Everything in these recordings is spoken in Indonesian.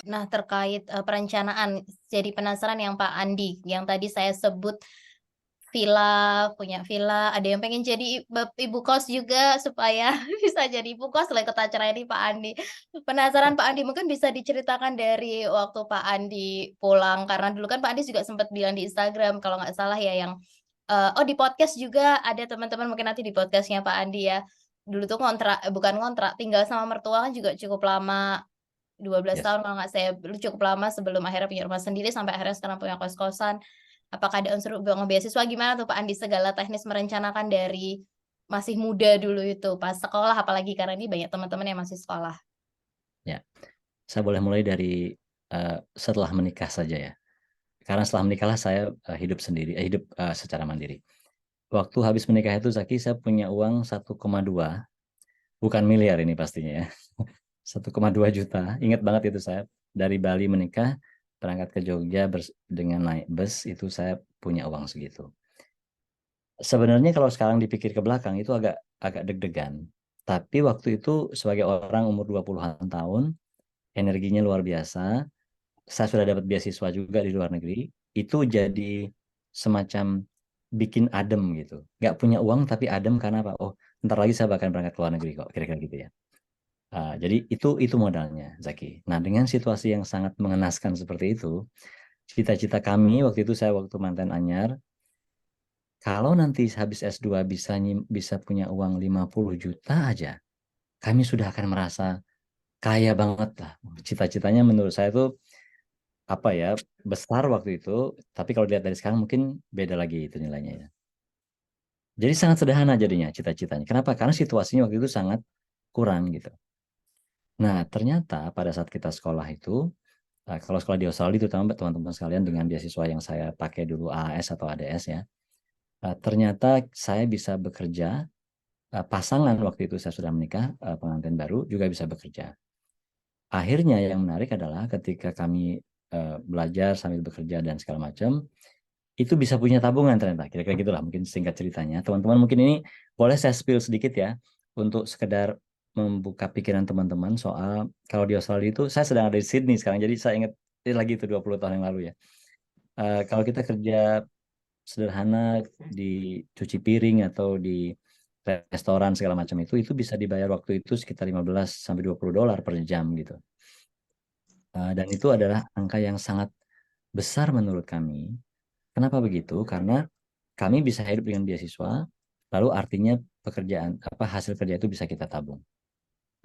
Nah, terkait, perencanaan, jadi penasaran yang Pak Andi, yang tadi saya sebut villa, punya villa, ada yang pengen jadi ibu kos juga supaya bisa jadi ibu kos lah ikut acara ini Pak Andi. Penasaran Pak Andi, mungkin bisa diceritakan dari waktu Pak Andi pulang, karena dulu kan Pak Andi juga sempat bilang di Instagram kalau nggak salah ya yang, oh di podcast juga ada teman-teman mungkin nanti di podcast-nya Pak Andi ya, dulu tuh bukan ngontrak, tinggal sama mertua kan juga cukup lama, 12 Yes. tahun kalau nggak saya dulu cukup lama sebelum akhirnya punya rumah sendiri sampai akhirnya sekarang punya kos-kosan. Apakah ada unsur beasiswa gimana tuh Pak Andi segala teknis merencanakan dari masih muda dulu itu pas sekolah apalagi karena ini banyak teman-teman yang masih sekolah? Ya, saya boleh mulai dari setelah menikah saja ya. Karena setelah menikahlah saya hidup sendiri, hidup secara mandiri. Waktu habis menikah itu Zaki, saya punya uang 1,2, bukan miliar ini pastinya ya. 1,2 juta. Ingat banget itu saya dari Bali menikah, berangkat ke Jogja dengan naik bus itu saya punya uang segitu. Sebenarnya kalau sekarang dipikir ke belakang itu agak agak deg-degan. Tapi waktu itu sebagai orang umur 20-an tahun, energinya luar biasa. Saya sudah dapat beasiswa juga di luar negeri. Itu jadi semacam bikin adem gitu. Nggak punya uang tapi adem karena apa? Oh, ntar lagi saya bahkan berangkat ke luar negeri kok, kira-kira gitu ya. Jadi itu modalnya, Zaki. Nah, dengan situasi yang sangat mengenaskan seperti itu, cita-cita kami waktu itu saya waktu mantan Anyar, kalau nanti habis S2 bisa punya uang 50 juta aja, kami sudah akan merasa kaya banget lah. Cita-citanya menurut saya itu apa ya, besar waktu itu, tapi kalau dilihat dari sekarang mungkin beda lagi itu nilainya ya. Jadi sangat sederhana jadinya cita-citanya. Kenapa? Karena situasinya waktu itu sangat kurang gitu. Nah, ternyata pada saat kita sekolah itu, kalau sekolah di Australia terutama teman-teman sekalian dengan beasiswa yang saya pakai dulu AAS atau ADS ya, ternyata saya bisa bekerja, pasangan waktu itu saya sudah menikah, pengantin baru juga bisa bekerja. Akhirnya yang menarik adalah ketika kami belajar sambil bekerja dan segala macam, itu bisa punya tabungan ternyata. Kira-kira gitulah mungkin singkat ceritanya. Teman-teman mungkin ini boleh saya spill sedikit ya untuk sekedar membuka pikiran teman-teman soal kalau di Australia itu saya sedang ada di Sydney sekarang. Jadi saya ingat ini lagi itu 20 tahun yang lalu ya. Kalau kita kerja sederhana di cuci piring atau di restoran segala macam itu bisa dibayar waktu itu sekitar 15 sampai 20 dolar per jam gitu. Dan itu adalah angka yang sangat besar menurut kami. Kenapa begitu? Karena kami bisa hidup dengan beasiswa, lalu artinya pekerjaan apa hasil kerja itu bisa kita tabung.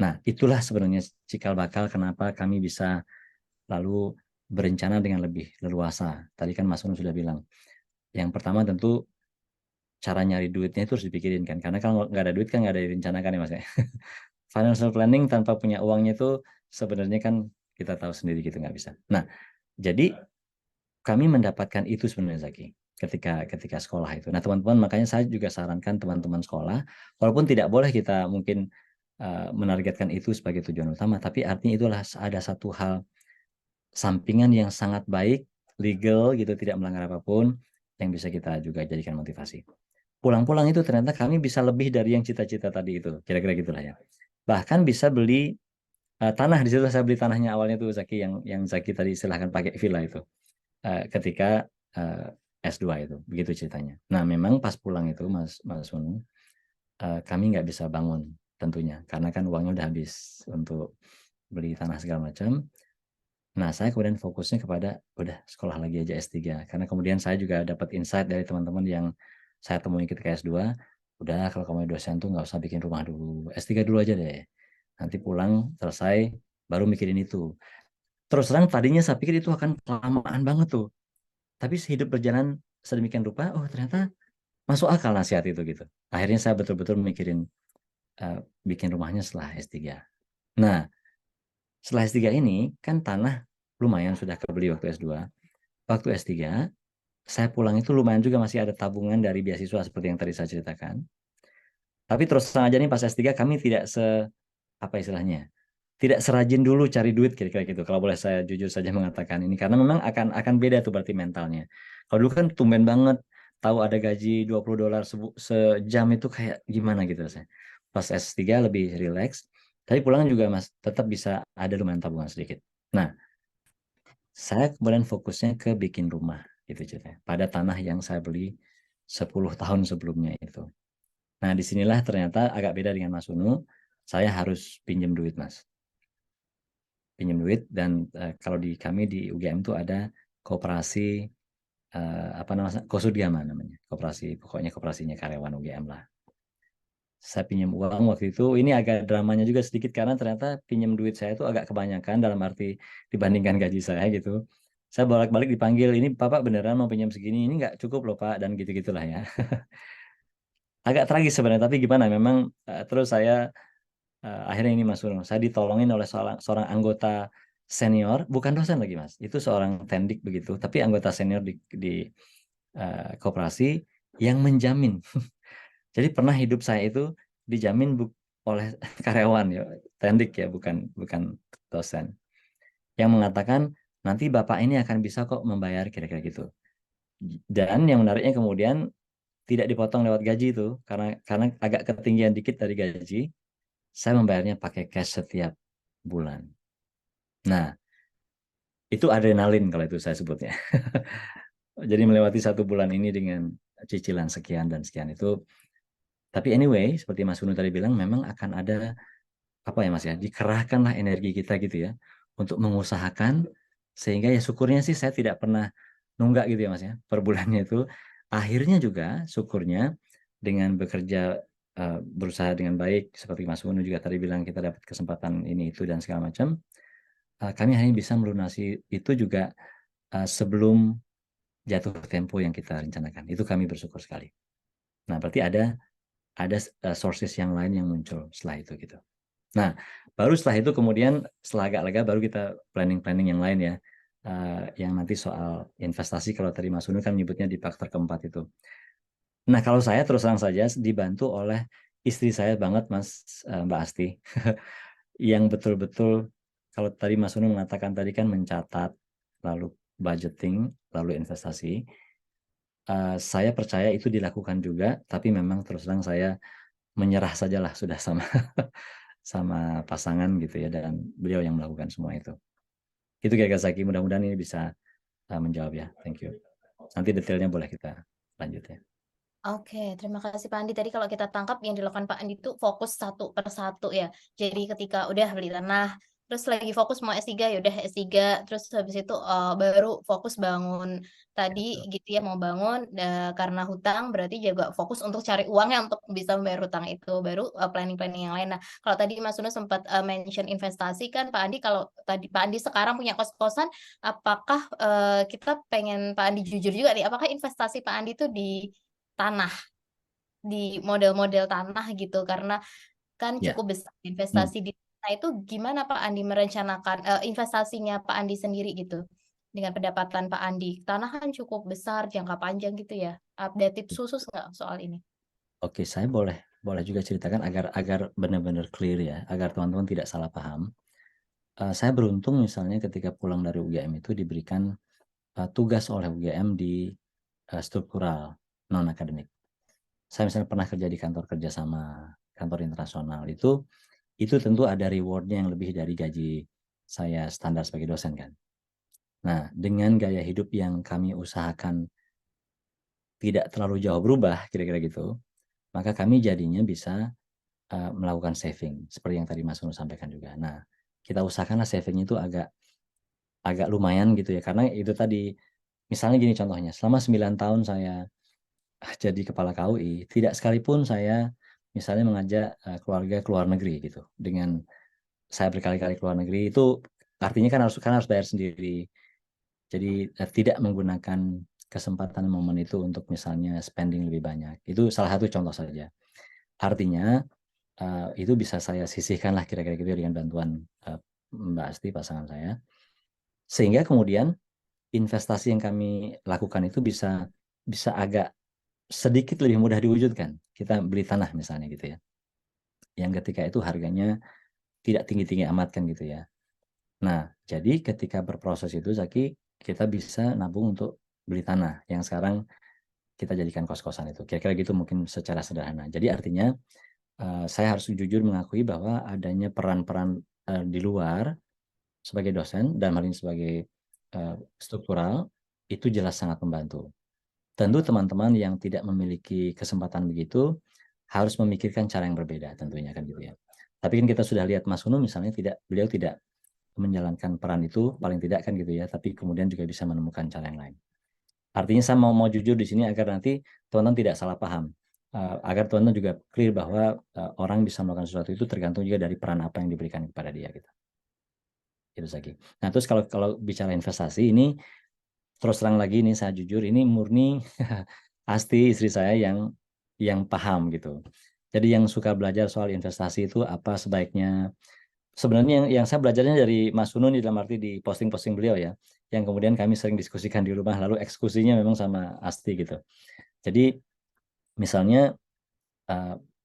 Nah, itulah sebenarnya cikal bakal kenapa kami bisa lalu berencana dengan lebih leluasa. Tadi kan Mas Unung sudah bilang, yang pertama tentu cara nyari duitnya itu harus dipikirin kan, karena kalau nggak ada duit kan nggak ada direncanakan ya Mas ya. Financial planning tanpa punya uangnya itu sebenarnya kan kita tahu sendiri gitu nggak bisa. Nah, jadi kami mendapatkan itu sebenarnya Zaki ketika ketika sekolah itu. Nah teman-teman makanya saya juga sarankan teman-teman sekolah, walaupun tidak boleh kita mungkin menargetkan itu sebagai tujuan utama, tapi artinya itulah ada satu hal sampingan yang sangat baik, legal gitu, tidak melanggar apapun, yang bisa kita juga jadikan motivasi. Pulang-pulang itu ternyata kami bisa lebih dari yang cita-cita tadi itu, kira-kira gitulah ya. Bahkan bisa beli tanah, di situ saya beli tanahnya awalnya tuh Zaki yang Zaki tadi silahkan pakai villa itu. Ketika S2 itu, begitu ceritanya. Nah, memang pas pulang itu Mas Unu, kami nggak bisa bangun tentunya, karena kan uangnya udah habis untuk beli tanah segala macam. Nah, saya kemudian fokusnya kepada udah sekolah lagi aja S3, karena kemudian saya juga dapat insight dari teman-teman yang saya temui ketika S2, udah kalau kamu dosen tuh nggak usah bikin rumah dulu, S3 dulu aja deh. Nanti pulang selesai baru mikirin itu. Terus terang tadinya saya pikir itu akan kelamaan banget tuh. Tapi hidup berjalan sedemikian rupa, oh ternyata masuk akal nasihat itu gitu. Akhirnya saya betul-betul mikirin bikin rumahnya setelah S3. Nah, setelah S3 ini kan tanah lumayan sudah kebeli waktu S2. Waktu S3, saya pulang itu lumayan juga masih ada tabungan dari beasiswa seperti yang tadi saya ceritakan. Tapi terus terang aja nih pas S3 kami tidak apa istilahnya? Tidak serajin dulu cari duit kira-kira gitu. Kalau boleh saya jujur saja mengatakan ini karena memang akan beda tuh berarti mentalnya. Kalau dulu kan tumben banget tahu ada gaji 20 dolar sejam itu kayak gimana gitu saya. Pas S3 lebih rileks, tapi pulang juga Mas tetap bisa ada lumayan tabungan sedikit. Nah, Saya kemudian fokusnya ke bikin rumah gitu ceritanya. Pada tanah yang saya beli 10 tahun sebelumnya itu. Nah, disinilah ternyata agak beda dengan Mas Unu. Saya harus pinjam duit, Mas. Pinjam duit dan kalau di kami di UGM itu ada koperasi apa namanya? Kosudiama namanya. Koperasi, pokoknya koperasinya karyawan UGM lah. Saya pinjam uang waktu itu, ini agak dramanya juga sedikit karena ternyata pinjam duit saya itu agak kebanyakan dalam arti dibandingkan gaji saya gitu. Saya bolak-balik dipanggil, ini Bapak beneran mau pinjam segini, ini nggak cukup loh Pak, dan gitu-gitulah ya. Agak tragis sebenarnya, tapi gimana, memang terus saya akhirnya ini Mas Bruno, saya ditolongin oleh seorang anggota senior, bukan dosen lagi Mas, itu seorang tendik begitu, tapi anggota senior di koperasi yang menjamin. Jadi pernah hidup saya itu dijamin oleh karyawan ya, tendik ya, bukan bukan dosen, yang mengatakan nanti bapak ini akan bisa kok membayar kira-kira gitu. Dan yang menariknya kemudian tidak dipotong lewat gaji itu, karena agak ketinggian dikit dari gaji, saya membayarnya pakai cash setiap bulan. Nah, itu adrenalin kalau itu saya sebutnya. Jadi melewati 1 bulan ini dengan cicilan sekian dan sekian itu. Tapi anyway, seperti Mas Gunung tadi bilang, memang akan ada apa ya Mas ya, dikerahkanlah energi kita gitu ya untuk mengusahakan, sehingga ya syukurnya sih saya tidak pernah nunggak gitu ya Mas ya per bulannya itu. Akhirnya juga syukurnya dengan bekerja berusaha dengan baik seperti Mas Unu juga tadi bilang, kita dapat kesempatan ini itu dan segala macam, kami hanya bisa melunasi itu juga sebelum jatuh tempo yang kita rencanakan. Itu kami bersyukur sekali. Nah, berarti ada sources yang lain yang muncul setelah itu gitu. Nah, baru setelah itu kemudian setelah agak lega baru kita planning-planning yang lain ya. Yang nanti soal investasi, kalau tadi Mas Unu kan menyebutnya di faktor keempat itu. Nah, kalau saya terus terang saja dibantu oleh istri saya banget Mas, Mbak Asti, yang betul-betul, kalau tadi Mas Unu mengatakan tadi kan mencatat, lalu budgeting, lalu investasi. Saya percaya itu dilakukan juga, tapi memang terus terang saya menyerah sajalah sudah sama sama pasangan gitu ya, dan beliau yang melakukan semua itu. Itu kira-kira Zaki, mudah-mudahan ini bisa menjawab ya. Thank you. Nanti detailnya boleh kita lanjut ya. Oke, terima kasih Pak Andi. Tadi kalau kita tangkap yang dilakukan Pak Andi itu fokus satu per satu ya. Jadi ketika udah beli tanah, terus lagi fokus mau S3 ya udah S3, terus habis itu baru fokus bangun Ya, tadi betul. gitu ya, mau bangun karena hutang berarti juga fokus untuk cari uangnya untuk bisa membayar hutang itu, baru planning-planning yang lain. Nah, kalau tadi Mas Nuno sempat mention investasi kan Pak Andi, kalau tadi Pak Andi sekarang punya kos-kosan, apakah kita pengen Pak Andi jujur juga nih, apakah investasi Pak Andi itu di tanah, di model-model tanah gitu, karena kan Ya. cukup besar Hmm. investasi di tanah itu, gimana Pak Andi merencanakan investasinya Pak Andi sendiri gitu, dengan pendapatan Pak Andi? Tanah kan cukup besar, jangka panjang gitu ya. Ada tips khusus nggak soal ini? Oke, saya boleh boleh juga ceritakan agar agar benar-benar clear ya, agar teman-teman tidak salah paham. Saya beruntung misalnya ketika pulang dari UGM itu diberikan tugas oleh UGM di struktural non akademik. Saya misalnya pernah kerja di kantor kerjasama, kantor internasional itu tentu ada rewardnya yang lebih dari gaji saya standar sebagai dosen kan. Nah, dengan gaya hidup yang kami usahakan tidak terlalu jauh berubah, kira-kira gitu, maka kami jadinya bisa melakukan saving, seperti yang tadi Mas Unu sampaikan juga. Nah, kita usahakanlah savingnya itu agak agak lumayan gitu ya, karena itu tadi, misalnya gini contohnya, selama 9 tahun saya jadi kepala KUI, tidak sekalipun saya misalnya mengajak keluarga ke luar negeri gitu. Dengan saya berkali-kali ke luar negeri itu artinya kan harus bayar sendiri. Jadi tidak menggunakan kesempatan momen itu untuk misalnya spending lebih banyak. Itu salah satu contoh saja. Artinya itu bisa saya sisihkan lah kira-kira gitu dengan bantuan Mbak Asti, pasangan saya. Sehingga kemudian investasi yang kami lakukan itu bisa bisa agak sedikit lebih mudah diwujudkan. Kita beli tanah misalnya gitu ya, yang ketika itu harganya tidak tinggi-tinggi amat kan gitu ya. Nah, jadi ketika berproses itu Zaki, kita bisa nabung untuk beli tanah yang sekarang kita jadikan kos-kosan itu. Kira-kira gitu mungkin secara sederhana. Jadi artinya saya harus jujur mengakui bahwa adanya peran-peran di luar sebagai dosen dan hal ini sebagai struktural, itu jelas sangat membantu. Tentu teman-teman yang tidak memiliki kesempatan begitu harus memikirkan cara yang berbeda tentunya kan gitu ya. Tapi kan kita sudah lihat Mas Hunu misalnya beliau tidak menjalankan peran itu paling tidak kan gitu ya, tapi kemudian juga bisa menemukan cara yang lain. Artinya saya mau jujur di sini agar nanti teman-teman tidak salah paham. Agar teman-teman juga clear bahwa orang bisa melakukan sesuatu itu tergantung juga dari peran apa yang diberikan kepada dia gitu. Itu Zaki. Nah, terus kalau bicara investasi ini terus terang lagi ini saya jujur ini murni Asti istri saya yang paham gitu. Jadi yang suka belajar soal investasi itu apa sebaiknya. Sebenarnya yang saya belajarnya dari Mas Sunun dalam arti di posting-posting beliau ya, yang kemudian kami sering diskusikan di rumah, lalu eksekusinya memang sama Asti gitu. Jadi misalnya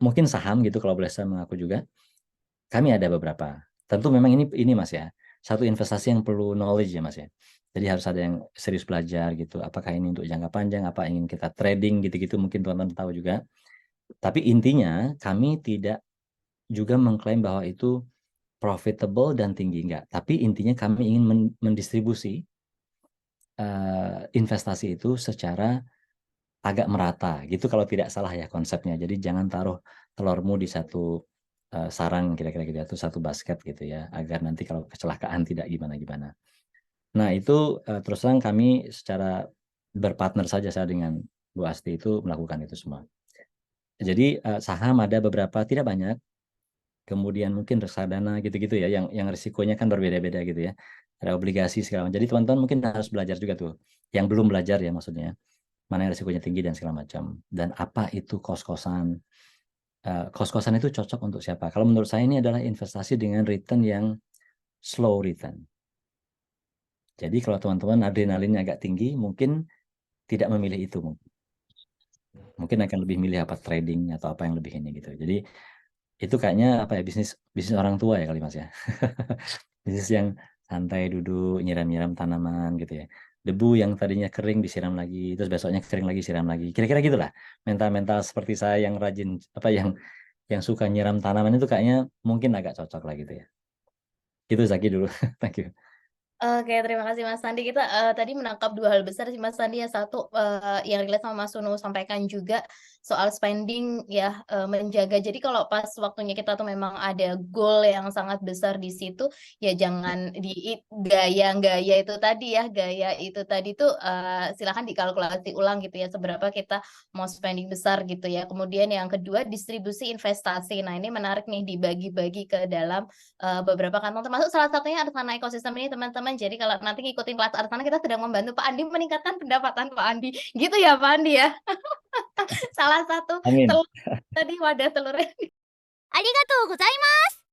mungkin saham gitu kalau boleh saya mengaku juga, kami ada beberapa. Tentu memang ini Mas ya, satu investasi yang perlu knowledge ya Mas ya. Jadi harus ada yang serius belajar gitu. Apakah ini untuk jangka panjang, apa ingin kita trading gitu-gitu mungkin teman-teman tahu juga. Tapi intinya kami tidak juga mengklaim bahwa itu profitable dan tinggi enggak. Tapi intinya kami ingin mendistribusi investasi itu secara agak merata gitu kalau tidak salah ya konsepnya. Jadi jangan taruh telurmu di satu sarang kira-kira gitu atau satu basket gitu ya agar nanti kalau kecelakaan tidak gimana-gimana. Nah itu terus terang kami secara berpartner saja saya dengan Bu Asti itu melakukan itu semua. Jadi saham ada beberapa tidak banyak, kemudian mungkin reksadana gitu-gitu ya yang risikonya kan berbeda-beda gitu ya. Ada obligasi segala macam. Jadi teman-teman mungkin harus belajar juga tuh. Yang belum belajar ya maksudnya mana yang risikonya tinggi dan segala macam. Dan apa itu kos-kosan. Kos-kosan itu cocok untuk siapa? Kalau menurut saya ini adalah investasi dengan return yang slow return. Jadi kalau teman-teman adrenalinnya agak tinggi, mungkin tidak memilih itu. Mungkin akan lebih milih apa trading atau apa yang lebih ini gitu. Jadi itu kayaknya apa ya bisnis orang tua ya kali Mas ya. Bisnis yang santai duduk nyiram-nyiram tanaman gitu ya. Debu yang tadinya kering disiram lagi, terus besoknya kering lagi siram lagi. Kira-kira gitulah. Mental-mental seperti saya yang rajin apa yang suka nyiram tanaman itu kayaknya mungkin agak cocok lah gitu ya. Gitu Zaki dulu. Thank you. Oke, terima kasih Mas Sandi. Kita, tadi menangkap 2 hal besar sih Mas Sandi. Yang satu, yang relate sama Mas Sunu sampaikan juga soal spending ya, menjaga. Jadi kalau pas waktunya kita tuh memang ada goal yang sangat besar di situ, ya jangan gaya itu tadi ya, gaya itu tadi tuh, silakan dikalkulasi ulang gitu ya, seberapa kita mau spending besar gitu ya. Kemudian yang kedua, distribusi investasi. Nah, ini menarik nih dibagi-bagi ke dalam beberapa kantong, termasuk salah satunya Arsana Ekosistem ini teman-teman. Jadi kalau nanti ngikutin kelas Arsana kita sedang membantu Pak Andi meningkatkan pendapatan Pak Andi. Gitu ya Pak Andi ya? Salah satu Amin. telur tadi wadah telurnya. ありがとうございます。